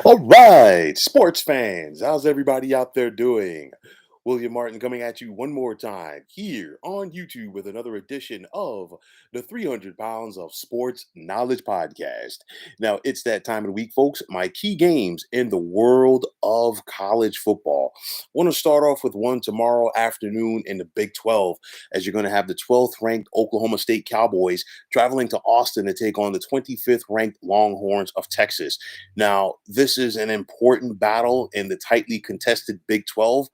All right, sports fans, how's everybody out there doing? William Martin coming at you one more time here on YouTube with another edition of the 300 Pounds of Sports Knowledge Podcast. Now, it's that time of the week, folks. My key games in the world of college football. Want to start off with one tomorrow afternoon in the Big 12, as you're going to have the 12th ranked Oklahoma State Cowboys traveling to Austin to take on the 25th ranked Longhorns of Texas. Now, this is an important battle in the tightly contested Big 12.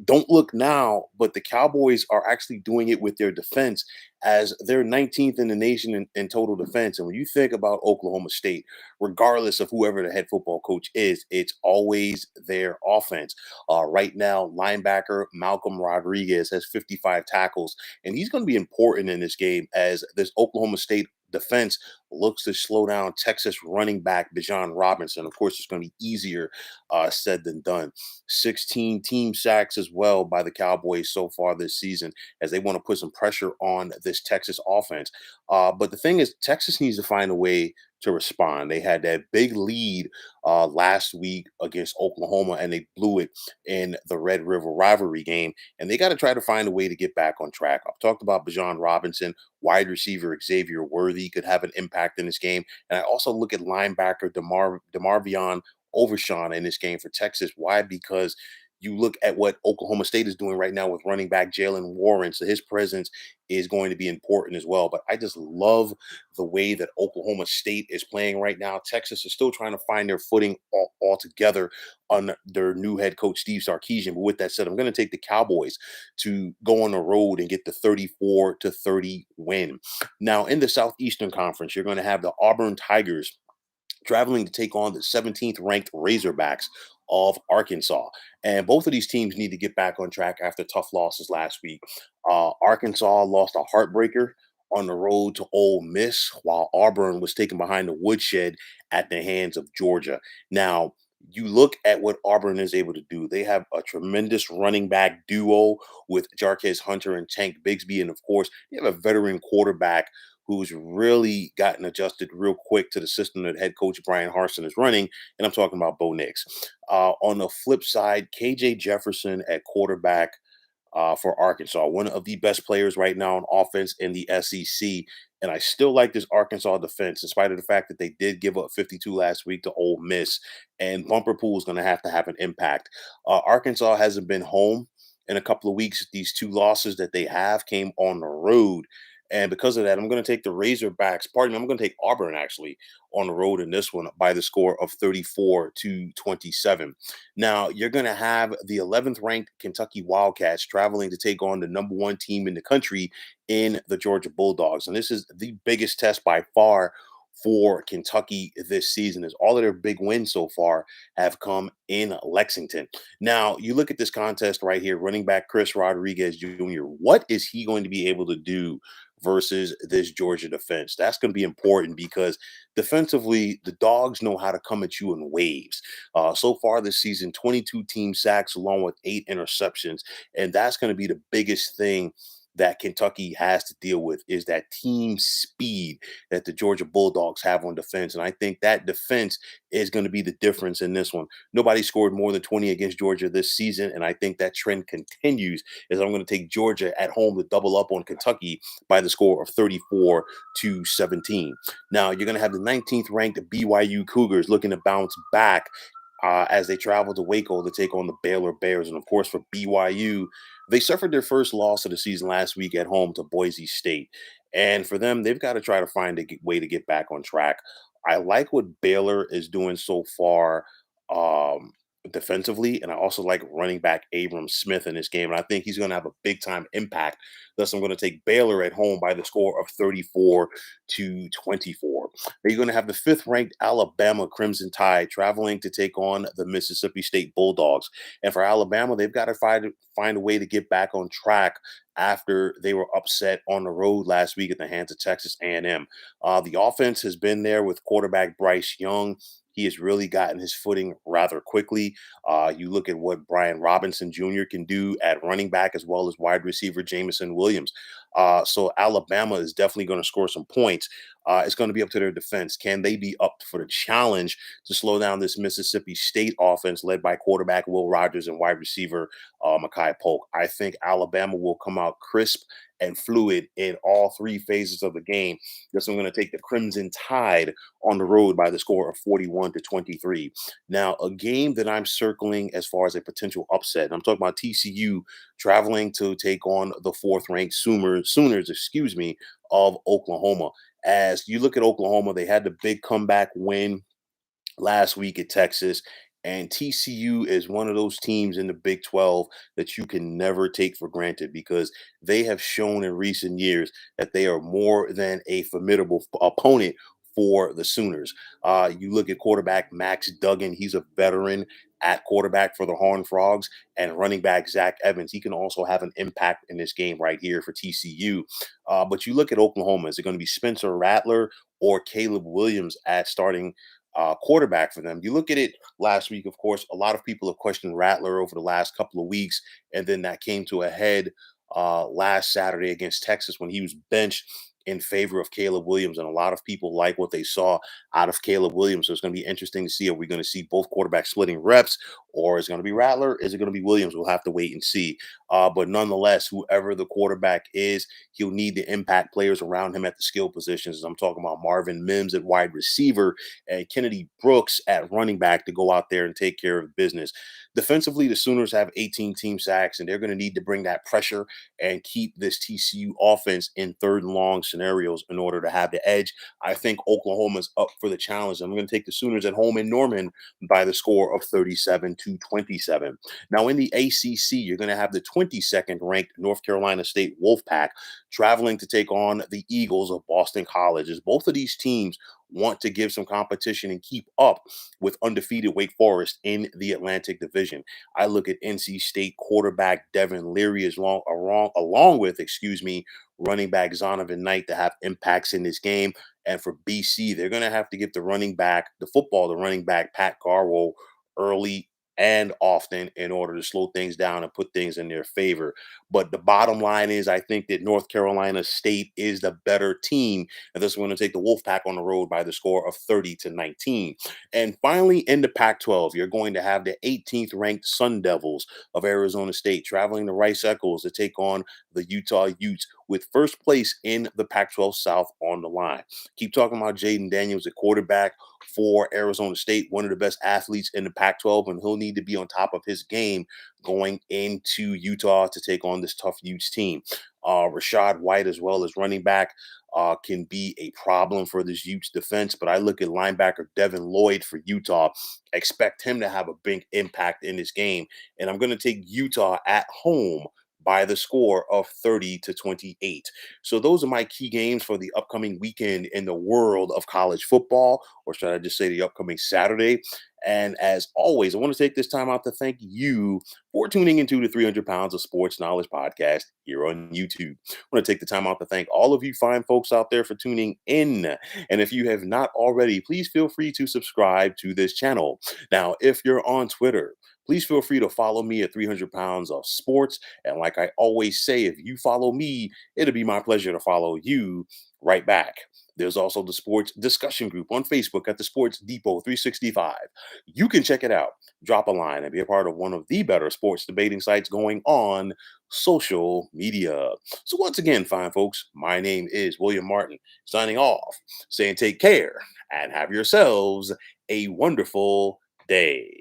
Don't look now, but the Cowboys are actually doing it with their defense as they're 19th in the nation in total defense. And when you think about Oklahoma State, regardless of whoever the head football coach is, it's always their offense. Right now, linebacker Malcolm Rodriguez has 55 tackles, and he's going to be important in this game as this Oklahoma State defense looks to slow down Texas running back Bijan Robinson. Of course, it's going to be easier said than done. 16 team sacks as well by the Cowboys so far this season as they want to put some pressure on this Texas offense. But the thing is, Texas needs to find a way to respond. They had that big lead last week against Oklahoma and they blew it in the Red River rivalry game. And they got to try to find a way to get back on track. I've talked about Bijan Robinson, wide receiver Xavier Worthy could have an impact in this game. And I also look at linebacker DeMarvion Overshawn in this game for Texas. Why? Because you look at what Oklahoma State is doing right now with running back Jalen Warren. So his presence is going to be important as well. But I just love the way that Oklahoma State is playing right now. Texas is still trying to find their footing altogether on their new head coach, Steve Sarkisian. But with that said, I'm going to take the Cowboys to go on the road and get the 34-30 win. Now, in the Southeastern Conference, you're going to have the Auburn Tigers traveling to take on the 17th ranked Razorbacks of Arkansas. And both of these teams need to get back on track after tough losses last week. Arkansas lost a heartbreaker on the road to Ole Miss, while Auburn was taken behind the woodshed at the hands of Georgia. Now, you look at what Auburn is able to do. They have a tremendous running back duo with Jarquez Hunter and Tank Bigsby. And of course, they have a veteran quarterback who's really gotten adjusted real quick to the system that head coach Brian Harsin is running. And I'm talking about Bo Nix. On the flip side, KJ Jefferson at quarterback for Arkansas, one of the best players right now on offense in the SEC. And I still like this Arkansas defense, in spite of the fact that they did give up 52 last week to Ole Miss. And Bumper Pool is going to have an impact. Arkansas hasn't been home in a couple of weeks. These two losses that they have came on the road. And because of that, I'm going to take the Razorbacks. Pardon me, I'm going to take Auburn actually on the road in this one by the score of 34-27. Now, you're going to have the 11th ranked Kentucky Wildcats traveling to take on the number one team in the country in the Georgia Bulldogs. And this is the biggest test by far for Kentucky this season, as all of their big wins so far have come in Lexington. Now, you look at this contest right here, running back Chris Rodriguez Jr. What is he going to be able to do versus this Georgia defense? That's going to be important because defensively, the Dogs know how to come at you in waves. So far this season, 22 team sacks along with 8 interceptions. And that's going to be the biggest thing that Kentucky has to deal with is that team speed that the Georgia Bulldogs have on defense. And I think that defense is going to be the difference in this one. Nobody scored more than 20 against Georgia this season. And I think that trend continues as I'm going to take Georgia at home to double up on Kentucky by the score of 34-17. Now, you're going to have the 19th ranked BYU Cougars looking to bounce back as they travel to Waco to take on the Baylor Bears. And of course, for BYU, they suffered their first loss of the season last week at home to Boise State. And for them, they've got to try to find a way to get back on track. I like what Baylor is doing so far defensively, and I also like running back Abram Smith in this game. And I think he's going to have a big time impact. Thus, I'm going to take Baylor at home by the score of 34-24. You're going to have the fifth ranked Alabama Crimson Tide traveling to take on the Mississippi State Bulldogs. And for Alabama, they've got to find a way to get back on track after they were upset on the road last week at the hands of Texas A&M. The offense has been there with quarterback Bryce Young. He has really gotten his footing rather quickly. You look at what Brian Robinson Jr. can do at running back as well as wide receiver Jamison Williams. So Alabama is definitely going to score some points. It's going to be up to their defense. Can they be up for the challenge to slow down this Mississippi State offense led by quarterback Will Rogers and wide receiver Makai Polk? I think Alabama will come out crisp and fluid in all three phases of the game. Yes, I'm going to take the Crimson Tide on the road by the score of 41-23. Now, a game that I'm circling as far as a potential upset, I'm talking about TCU traveling to take on the fourth-ranked Sooners, of Oklahoma. As you look at Oklahoma, they had the big comeback win last week at Texas. And TCU is one of those teams in the Big 12 that you can never take for granted because they have shown in recent years that they are more than a formidable opponent for the Sooners. You look at quarterback Max Duggan, he's a veteran at quarterback for the Horned Frogs, and running back Zach Evans. He can also have an impact in this game right here for TCU. But you look at Oklahoma, is it going to be Spencer Rattler or Caleb Williams at starting quarterback for them? You look at it last week, of course, a lot of people have questioned Rattler over the last couple of weeks, and then that came to a head last Saturday against Texas when he was benched in favor of Caleb Williams. And a lot of people like what they saw out of Caleb Williams. So it's going to be interesting to see. Are we going to see both quarterbacks splitting reps, or is it going to be Rattler? Is it going to be Williams? We'll have to wait and see. But nonetheless, whoever the quarterback is, he'll need to impact players around him at the skill positions. I'm talking about Marvin Mims at wide receiver and Kennedy Brooks at running back to go out there and take care of business. Defensively, the Sooners have 18 team sacks, and they're going to need to bring that pressure and keep this TCU offense in third and long scenarios in order to have the edge. I think Oklahoma's up for the challenge. I'm going to take the Sooners at home in Norman by the score of 37-27. Now, in the ACC, you're going to have the 22nd ranked North Carolina State Wolfpack traveling to take on the Eagles of Boston College. As both of these teams want to give some competition and keep up with undefeated Wake Forest in the Atlantic Division. I look at NC State quarterback Devin Leary along with, running back Zonovan Knight to have impacts in this game. And for BC, they're going to have to give the running back, the running back Pat Garwo early and often in order to slow things down and put things in their favor. But the bottom line is, I think that North Carolina State is the better team. And this is going to take the Wolfpack on the road by the score of 30-19. And finally, in the Pac 12, you're going to have the 18th ranked Sun Devils of Arizona State traveling to Rice Eccles to take on the Utah Utes with first place in the Pac 12 South on the line. Keep talking about Jaden Daniels at quarterback for Arizona State, one of the best athletes in the Pac 12, and he'll need to be on top of his game going into Utah to take on this tough Utes team. Rashad White, as well as running back, can be a problem for this Utes defense. But I look at linebacker Devin Lloyd for Utah, expect him to have a big impact in this game. And I'm going to take Utah at home by the score of 30-28. So those are my key games for the upcoming weekend in the world of college football, or should I just say the upcoming Saturday? And as always, I want to take this time out to thank you for tuning into the 300 Pounds of Sports Knowledge podcast here on YouTube. I want to take the time out to thank all of you fine folks out there for tuning in. And if you have not already, please feel free to subscribe to this channel. Now, if you're on Twitter, please feel free to follow me at 300 Pounds of Sports. And like I always say, if you follow me, it'll be my pleasure to follow you right back. There's also the sports discussion group on Facebook at the Sports Depot 365. You can check it out, drop a line, and be a part of one of the better sports debating sites going on social media. So once again, fine folks, my name is William Martin, signing off, saying take care and have yourselves a wonderful day.